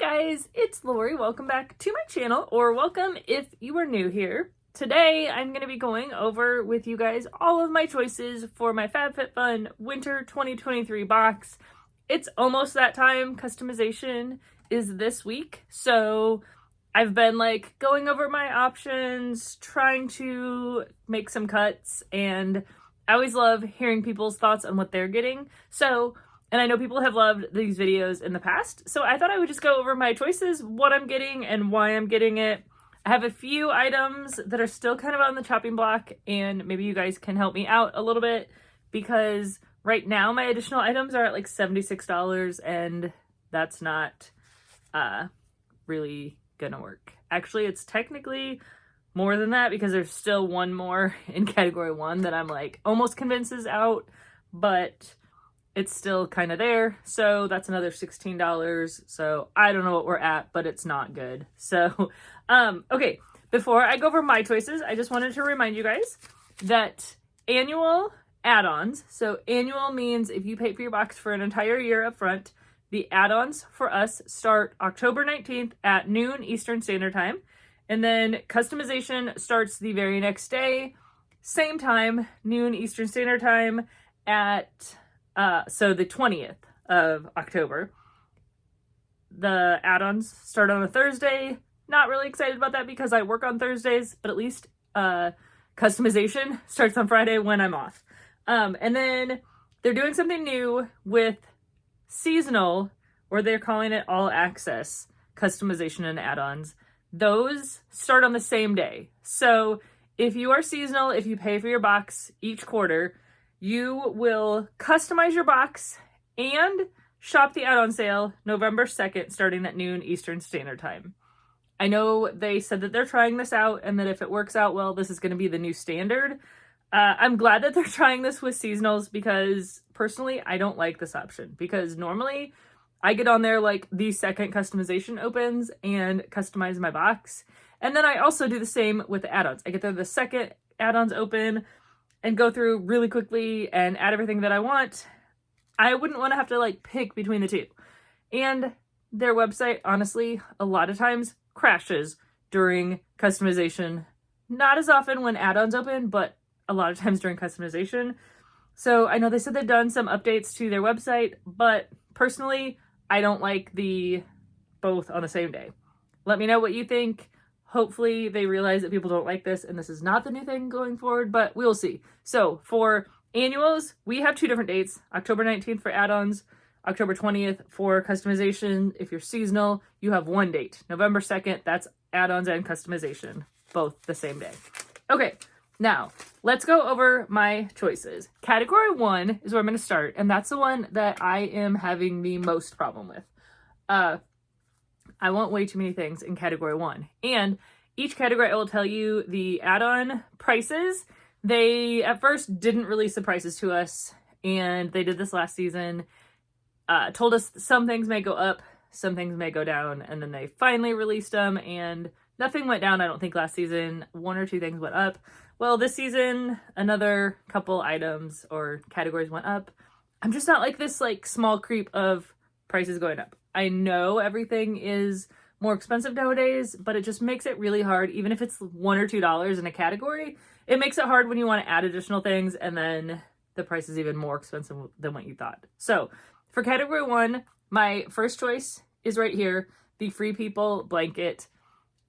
guys, it's Lori. Welcome back to my channel, or welcome if you are new here. Today, I'm going to be going over with you guys all of my choices for my FabFitFun Winter 2023 box. It's almost that time. Customization is this week, so I've been going over my options, trying to make some cuts, and I always love hearing people's thoughts on what they're getting. And I know people have loved these videos in the past, so I thought I would just go over my choices, what I'm getting, and why I'm getting it. I have a few items that are still kind of on the chopping block, and maybe you guys can help me out a little bit, because right now my additional items are at like $76, and that's not really gonna work. Actually, it's technically more than that, because there's still one more in category 1 that I'm almost convinced is out, but it's still kind of there, so that's another $16. So I don't know what we're at, but it's not good. So, okay, before I go over my choices, I just wanted to remind you guys that annual add-ons, so annual means if you pay for your box for an entire year up front, the add-ons for us start October 19th at noon Eastern Standard Time, and then customization starts the very next day, same time, noon Eastern Standard Time at so the 20th of October. The add-ons start on a Thursday. Not really excited about that because I work on Thursdays, but at least customization starts on Friday when I'm off. And then they're doing something new with seasonal, or they're calling it all access customization and add-ons. Those start on the same day. So if you are seasonal, if you pay for your box each quarter, you will customize your box and shop the add-on sale November 2nd, starting at noon Eastern Standard Time. I know they said that they're trying this out, and that if it works out well, this is going to be the new standard. I'm glad that they're trying this with seasonals, because personally, I don't like this option, because normally I get on there the second customization opens and customize my box. And then I also do the same with the add-ons. I get there the second add-ons open and go through really quickly and add everything that I want. I wouldn't want to have to pick between the two. And their website, honestly, a lot of times crashes during customization. Not as often when add-ons open, but a lot of times during customization. So I know they said they've done some updates to their website, but personally, I don't like the both on the same day. Let me know what you think. Hopefully they realize that people don't like this and this is not the new thing going forward, but we'll see. So for annuals, we have 2 different dates, October 19th for add-ons, October 20th for customization. If you're seasonal, you have 1 date, November 2nd, that's add-ons and customization, both the same day. Okay, now let's go over my choices. Category 1 is where I'm going to start, and that's the one that I am having the most problem with. I want way too many things in category 1. And each category, I will tell you the add-on prices. They, at first, didn't release the prices to us, and they did this last season. Told us some things may go up, some things may go down, and then they finally released them, and nothing went down, I don't think, last season. 1 or 2 things went up. Well, this season, another couple items or categories went up. I'm just not this small creep of prices going up. I know everything is more expensive nowadays, but it just makes it really hard. Even if it's $1 or $2 in a category, it makes it hard when you want to add additional things, and then the price is even more expensive than what you thought. So for category 1, my first choice is right here, the Free People blanket.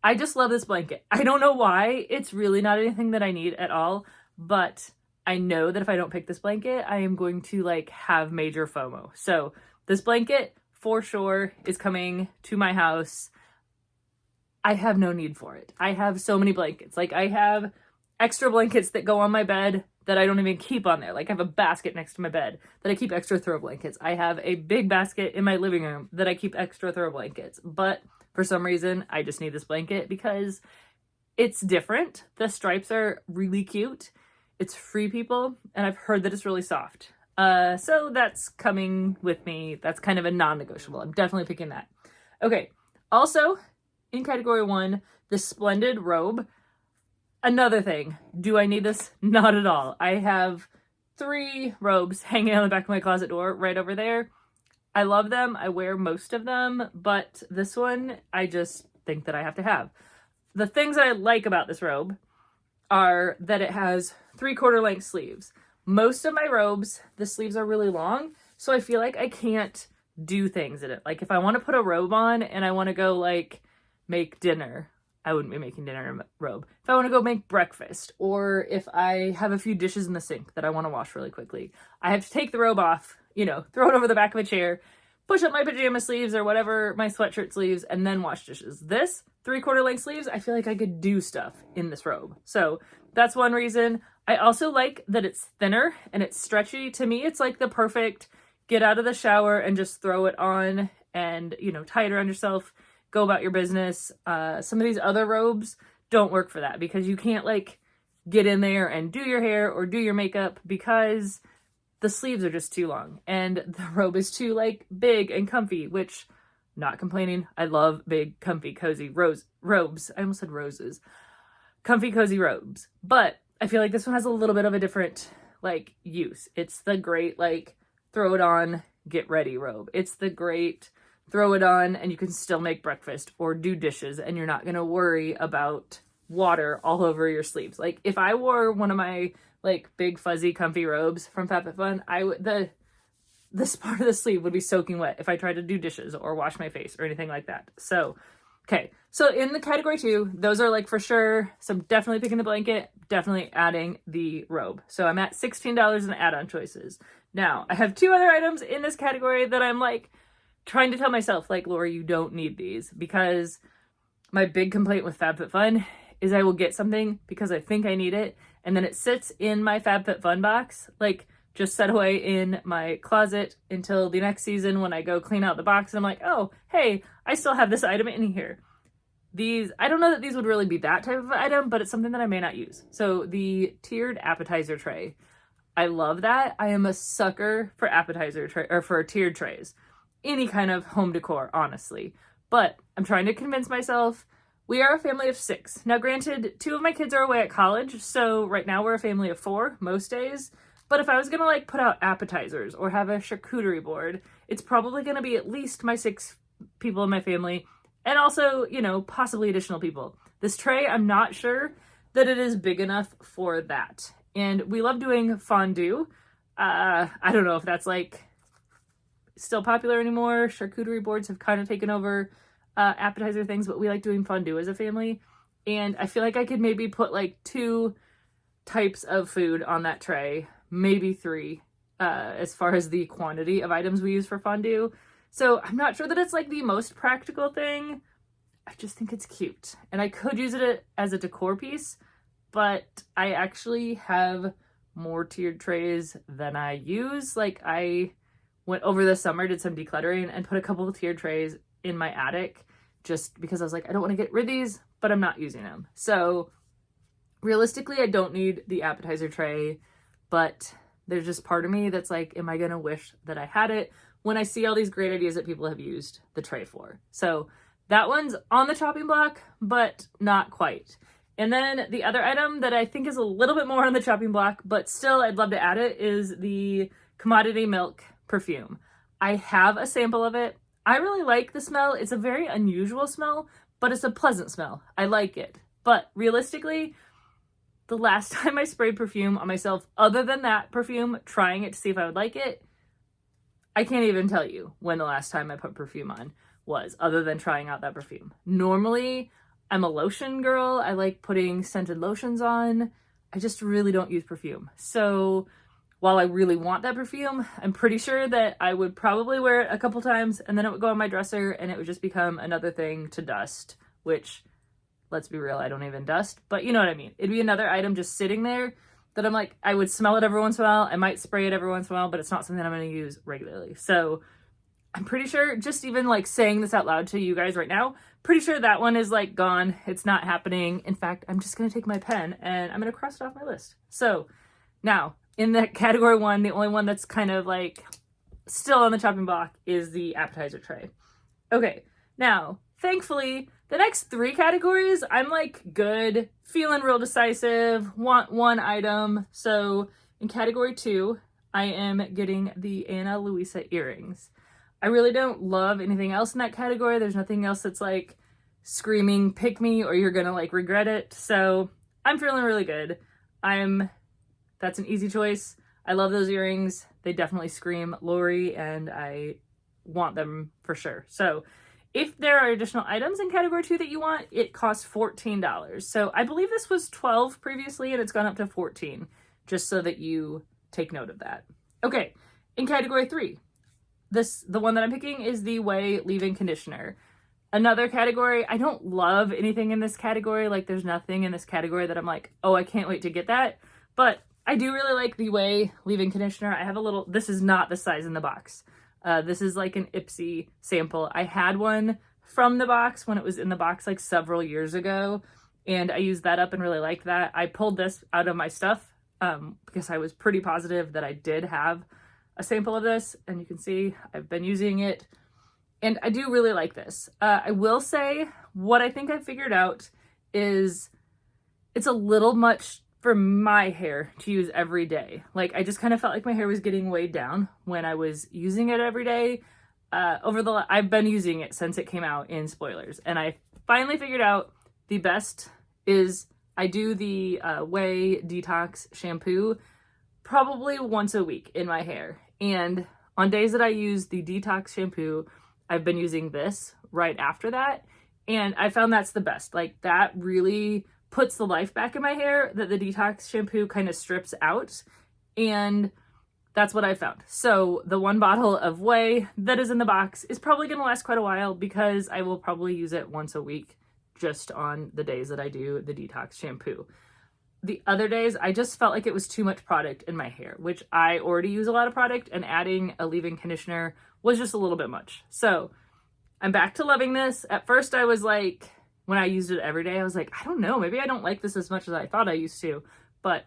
I just love this blanket. I don't know why. It's really not anything that I need at all, but I know that if I don't pick this blanket, I am going to have major FOMO. So this blanket for sure is coming to my house. I have no need for it. I have so many blankets. I have extra blankets that go on my bed that I don't even keep on there. I have a basket next to my bed that I keep extra throw blankets. I have a big basket in my living room that I keep extra throw blankets. But for some reason, I just need this blanket because it's different. The stripes are really cute. It's Free People, and I've heard that it's really soft. So that's coming with me. That's kind of a non-negotiable. I'm definitely picking that. Okay. Also, in category 1, the Splendid robe. Another thing. Do I need this? Not at all. I have 3 robes hanging on the back of my closet door right over there. I love them. I wear most of them, but this one I just think that I have to have. The things that I like about this robe are that it has 3/4 length sleeves. Most of my robes, the sleeves are really long, so I feel like I can't do things in it. Like if I want to put a robe on and I want to go like make dinner, I wouldn't be making dinner in a robe. If I want to go make breakfast, or if I have a few dishes in the sink that I want to wash really quickly, I have to take the robe off, you know, throw it over the back of a chair, push up my pajama sleeves or whatever, my sweatshirt sleeves, and then wash dishes. This 3/4 length sleeves, I feel like I could do stuff in this robe. So that's one reason. I also like that it's thinner and it's stretchy. To me, it's like the perfect get out of the shower and just throw it on and, you know, tie it around yourself, go about your business. Some of these other robes don't work for that because you can't like get in there and do your hair or do your makeup because the sleeves are just too long and the robe is too like big and comfy, which, not complaining, I love big, comfy, cozy robes. I almost said roses. Comfy, cozy robes. But I feel like this one has a little bit of a different like use. It's the great like throw it on, get ready robe. It's the great throw it on and you can still make breakfast or do dishes and you're not going to worry about water all over your sleeves. Like if I wore one of my like big fuzzy comfy robes from FabFitFun, I would this part of the sleeve would be soaking wet if I tried to do dishes or wash my face or anything like that. So, okay. So in the category 2, those are like for sure. So I'm definitely picking the blanket, definitely adding the robe. So I'm at $16 in add-on choices. Now, I have 2 other items in this category that I'm like trying to tell myself, like, Laura, you don't need these, because my big complaint with FabFitFun is I will get something because I think I need it, and then it sits in my FabFitFun box, like just set away in my closet until the next season when I go clean out the box, and I'm like, oh, hey, I still have this item in here. These, I don't know that these would really be that type of item, but it's something that I may not use. So the tiered appetizer tray, I love that. I am a sucker for appetizer tray or for tiered trays. Any kind of home decor, honestly. But I'm trying to convince myself. We are a family of 6. Now, granted, 2 of my kids are away at college, so right now we're a family of 4 most days. But if I was gonna like put out appetizers or have a charcuterie board, it's probably gonna be at least my 6 people in my family, and also, you know, possibly additional people. This tray, I'm not sure that it is big enough for that. And we love doing fondue. I don't know if that's like still popular anymore. Charcuterie boards have kind of taken over appetizer things, but we like doing fondue as a family. And I feel like I could maybe put like 2 types of food on that tray, maybe 3, as far as the quantity of items we use for fondue. So I'm not sure that it's like the most practical thing. I just think it's cute. And I could use it as a decor piece, but I actually have more tiered trays than I use. Like I went over the summer, did some decluttering, and put a couple of tiered trays in my attic just because I was like, I don't want to get rid of these, but I'm not using them. So realistically, I don't need the appetizer tray, but there's just part of me that's like, am I going to wish that I had it when I see all these great ideas that people have used the tray for? So that one's on the chopping block, but not quite. And then the other item that I think is a little bit more on the chopping block, but still I'd love to add it, is the commodity milk perfume. I have a sample of it. I really like the smell. It's a very unusual smell, but it's a pleasant smell. I like it. But realistically, the last time I sprayed perfume on myself, other than that perfume, trying it to see if I would like it, I can't even tell you when the last time I put perfume on was, other than trying out that perfume. Normally, I'm a lotion girl. I like putting scented lotions on. I just really don't use perfume. So while I really want that perfume, I'm pretty sure that I would probably wear it a couple times and then it would go on my dresser and it would just become another thing to dust, which, let's be real, I don't even dust, but you know what I mean. It'd be another item just sitting there that I'm like, I would smell it every once in a while. I might spray it every once in a while, but it's not something I'm going to use regularly. So I'm pretty sure, just even like saying this out loud to you guys right now, pretty sure that one is like gone. It's not happening. In fact, I'm just going to take my pen and I'm going to cross it off my list. So now in the category 1, the only one that's kind of like still on the chopping block is the appetizer tray. Okay. Now, thankfully, the next 3 categories, I'm like good, feeling real decisive, want one item. So in category 2, I am getting the Ana Luisa earrings. I really don't love anything else in that category. There's nothing else that's like screaming, pick me or you're gonna like regret it. So I'm feeling really good. That's an easy choice. I love those earrings. They definitely scream Lori and I want them for sure. So if there are additional items in category 2 that you want, it costs $14. So I believe this was $12 previously and it's gone up to $14, just so that you take note of that. Okay, in category 3, the one that I'm picking is the Way leave-in conditioner. Another category, I don't love anything in this category. Like there's nothing in this category that I'm like, oh, I can't wait to get that. But I do really like the Way leave-in conditioner. I have a little, this is not the size in the box. This is like an Ipsy sample. I had one from the box when it was in the box like several years ago, and I used that up and really liked that. I pulled this out of my stuff because I was pretty positive that I did have a sample of this, and you can see I've been using it, and I do really like this. I will say what I think I figured out is it's a little much for my hair to use every day. Like I just kind of felt like my hair was getting weighed down when I was using it every day. I've been using it since it came out in spoilers, and I finally figured out the best is I do the Way Detox shampoo probably once a week in my hair. And on days that I use the detox shampoo, I've been using this right after that. And I found that's the best. Like that really puts the life back in my hair that the detox shampoo kind of strips out. And that's what I found. So the one bottle of Way that is in the box is probably going to last quite a while because I will probably use it once a week just on the days that I do the detox shampoo. The other days, I just felt like it was too much product in my hair, which I already use a lot of product, and adding a leave-in conditioner was just a little bit much. So I'm back to loving this. At first, I was like, when I used it every day, I was like, I don't know, maybe I don't like this as much as I thought I used to. But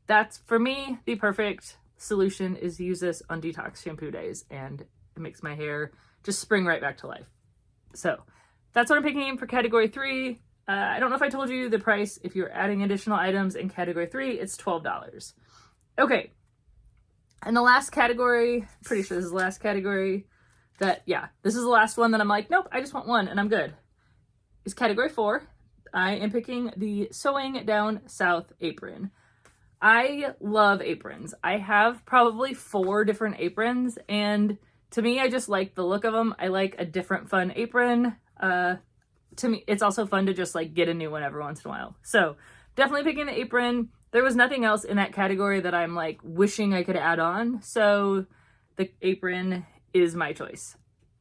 that's, for me, the perfect solution is to use this on detox shampoo days, and it makes my hair just spring right back to life. So that's what I'm picking for category 3. I don't know if I told you the price. If you're adding additional items in category 3, it's $12. Okay. And the last category, pretty sure this is the last category this is the last one that I'm like, nope, I just want one and I'm good. Is category 4. I am picking the Sewing Down South apron. I love aprons. I have probably 4 different aprons, and to me, I just like the look of them. I like a different fun apron. To me, it's also fun to just like get a new one every once in a while. So definitely picking the apron. There was nothing else in that category that I'm like wishing I could add on. So the apron is my choice.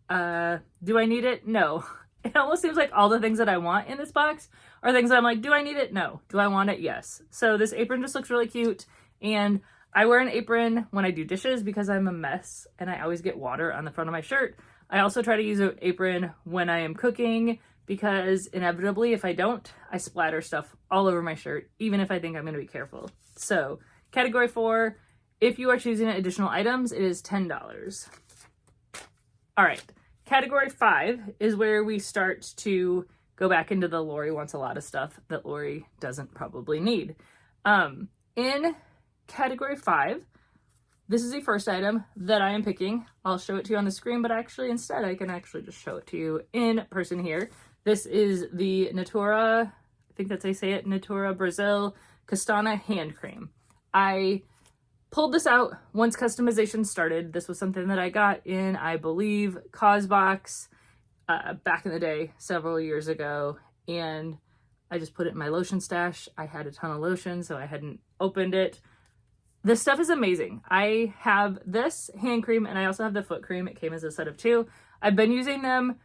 Do I need it? No. It almost seems like all the things that I want in this box are things that I'm like, do I need it? No. Do I want it? Yes. So this apron just looks really cute. And I wear an apron when I do dishes because I'm a mess and I always get water on the front of my shirt. I also try to use an apron when I am cooking because inevitably, if I don't, I splatter stuff all over my shirt, even if I think I'm going to be careful. So category 4, if you are choosing additional items, it is $10. All right. Category 5 is where we start to go back into the Lori wants a lot of stuff that Lori doesn't probably need. In category 5, this is the first item that I am picking. I'll show it to you on the screen, but actually instead I can actually just show it to you in person here. This is the Natura, I think that's how you say it, Natura Brazil Castana hand cream. I pulled this out once customization started. This was something that I got in, I believe, Cosbox back in the day, several years ago, and I just put it in my lotion stash. I had a ton of lotion, so I hadn't opened it. This stuff is amazing. I have this hand cream and I also have the foot cream. It came as a set of 2. I've been using them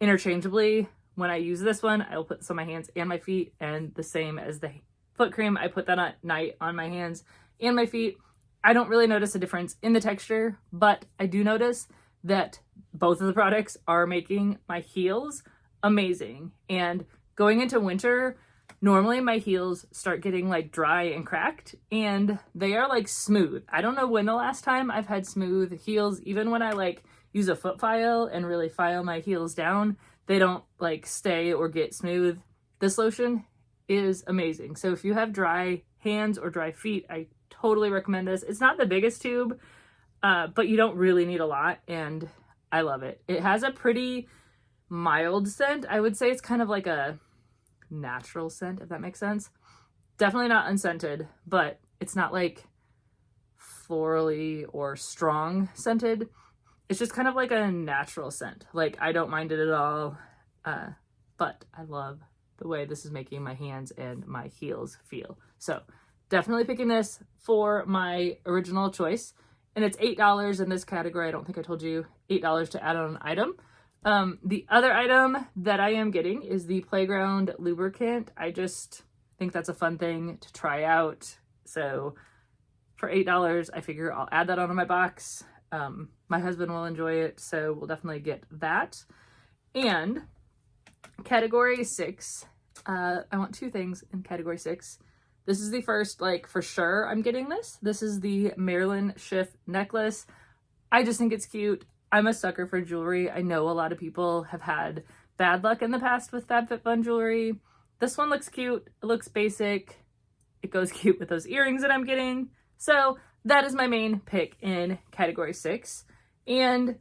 interchangeably. When I use this one, I'll put this on my hands and my feet, and the same as the foot cream, I put that at night on my hands and my feet. I don't really notice a difference in the texture, but I do notice that both of the products are making my heels amazing. And going into winter, normally my heels start getting like dry and cracked, and they are like smooth. I don't know when the last time I've had smooth heels. Even when I like use a foot file and really file my heels down, they don't like stay or get smooth. This lotion is amazing. So if you have dry hands or dry feet, I totally recommend this. It's not the biggest tube. but you don't really need a lot, and I love it. It has a pretty mild scent. I would say it's kind of like a natural scent, if that makes sense. Definitely not unscented, but it's not like florally or strong scented. It's just kind of like a natural scent. Like, I don't mind it at all, but I love the way this is making my hands and my heels feel. So definitely picking this for my original choice. And it's $8 in this category. I don't think I told you, $8 to add on an item. The other item that I am getting is the Playground lubricant. I just think that's a fun thing to try out. So for $8, I figure I'll add that onto my box. My husband will enjoy it, so we'll definitely get that. And category 6, I want 2 things in category 6. This is the first, like, for sure I'm getting this. This is the Marilyn Schiff necklace. I just think it's cute. I'm a sucker for jewelry. I know a lot of people have had bad luck in the past with FabFitFun jewelry. This one looks cute. It looks basic. It goes cute with those earrings that I'm getting. So that is my main pick in category 6. And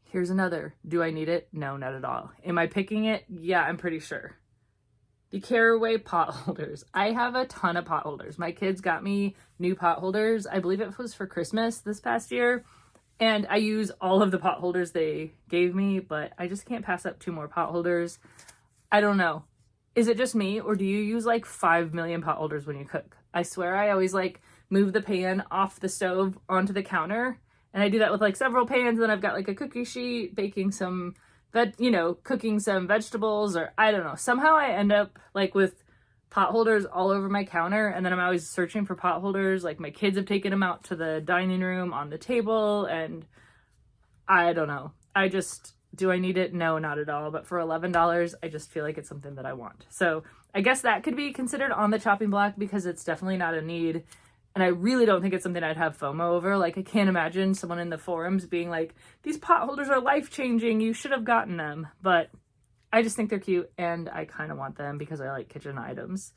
here's another. Do I need it? No, not at all. Am I picking it? Yeah, I'm pretty sure. The Caraway pot holders. I have a ton of pot holders. My kids got me new pot holders. I believe it was for Christmas this past year. And I use all of the pot holders they gave me, but I just can't pass up 2 more pot holders. I don't know. Is it just me, or do you use like 5 million pot holders when you cook? I swear I always like move the pan off the stove onto the counter. And I do that with like several pans. And then I've got like a cookie sheet, baking some, cooking some vegetables, or I don't know. Somehow I end up like with pot holders all over my counter. And then I'm always searching for pot holders. Like, my kids have taken them out to the dining room on the table. And I don't know. Do I need it? No, not at all. But for $11, I just feel like it's something that I want. So I guess that could be considered on the chopping block, because it's definitely not a need. And I really don't think it's something I'd have FOMO over. Like, I can't imagine someone in the forums being like, these pot holders are life-changing, you should have gotten them. But I just think they're cute, and I kind of want them because I like kitchen items.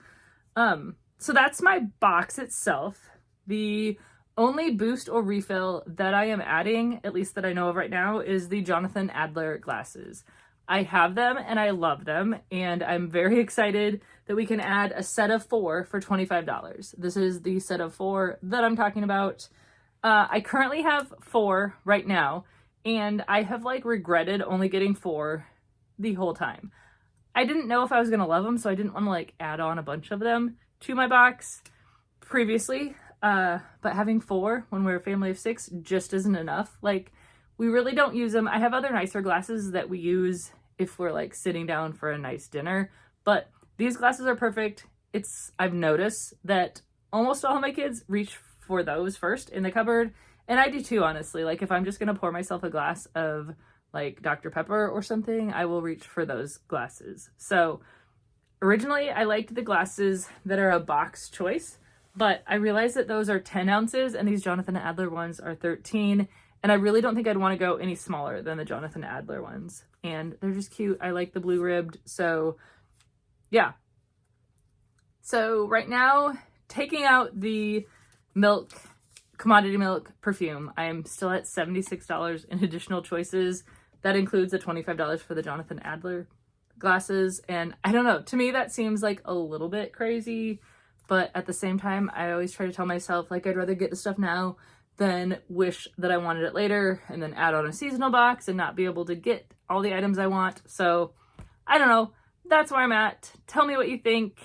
So that's my box itself. The only boost or refill that I am adding, at least that I know of right now, is the Jonathan Adler glasses. I have them and I love them, and I'm very excited that we can add a set of 4 for $25. This is the set of 4 that I'm talking about. I currently have 4 right now, and I have like regretted only getting 4 the whole time. I didn't know if I was gonna love them, so I didn't want to like add on a bunch of them to my box previously. But having 4 when we're a family of 6 just isn't enough. Like, we really don't use them. I have other nicer glasses that we use if we're like sitting down for a nice dinner, but these glasses are perfect. I've noticed that almost all of my kids reach for those first in the cupboard, and I do too, honestly. Like, if I'm just gonna pour myself a glass of like Dr. Pepper or something, I will reach for those glasses. So originally I liked the glasses that are a box choice, but I realized that those are 10 ounces and these Jonathan Adler ones are 13. And I really don't think I'd want to go any smaller than the Jonathan Adler ones. And they're just cute. I like the blue ribbed. So yeah. So right now, taking out the commodity milk perfume, I am still at $76 in additional choices. That includes the $25 for the Jonathan Adler glasses. And I don't know, to me that seems like a little bit crazy, but at the same time, I always try to tell myself, like, I'd rather get the stuff now than wish that I wanted it later and then add on a seasonal box and not be able to get all the items I want. So I don't know, that's where I'm at. Tell me what you think.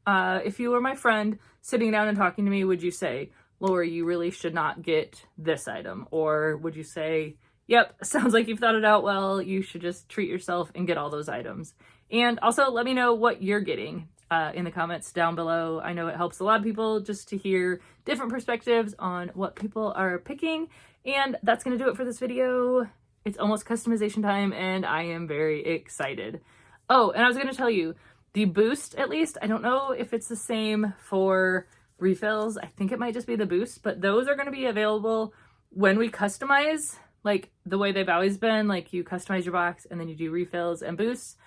If you were my friend sitting down and talking to me, would you say, Lori, you really should not get this item? Or would you say, yep, sounds like you've thought it out well, you should just treat yourself and get all those items? And also let me know what you're getting in the comments down below. I know it helps a lot of people just to hear different perspectives on what people are picking. And that's going to do it for this video. It's almost customization time and I am very excited. Oh, and I was going to tell you, the boost, at least, I don't know if it's the same for refills. I think it might just be the boost, but those are going to be available when we customize, like the way they've always been, like you customize your box and then you do refills and boosts.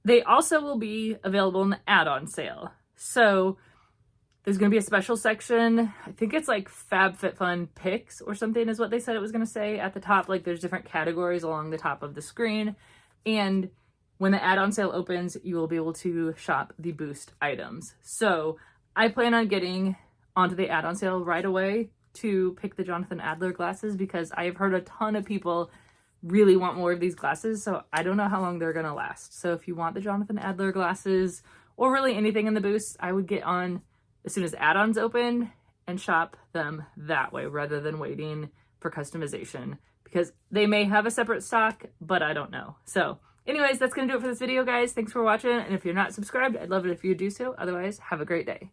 They also will be available in the add-on sale. So There's going to be a special section. I think it's like FabFitFun Picks or something is what they said it was going to say at the top. Like there's different categories along the top of the screen. And when the add-on sale opens, you will be able to shop the Boost items. So I plan on getting onto the add-on sale right away to pick the Jonathan Adler glasses because I have heard a ton of people really want more of these glasses. So I don't know how long they're going to last. So if you want the Jonathan Adler glasses or really anything in the Boost, I would get on as soon as add-ons open and shop them that way rather than waiting for customization because they may have a separate stock, but I don't know. So anyways, that's going to do it for this video, guys. Thanks for watching. And if you're not subscribed, I'd love it if you do so. Otherwise, have a great day.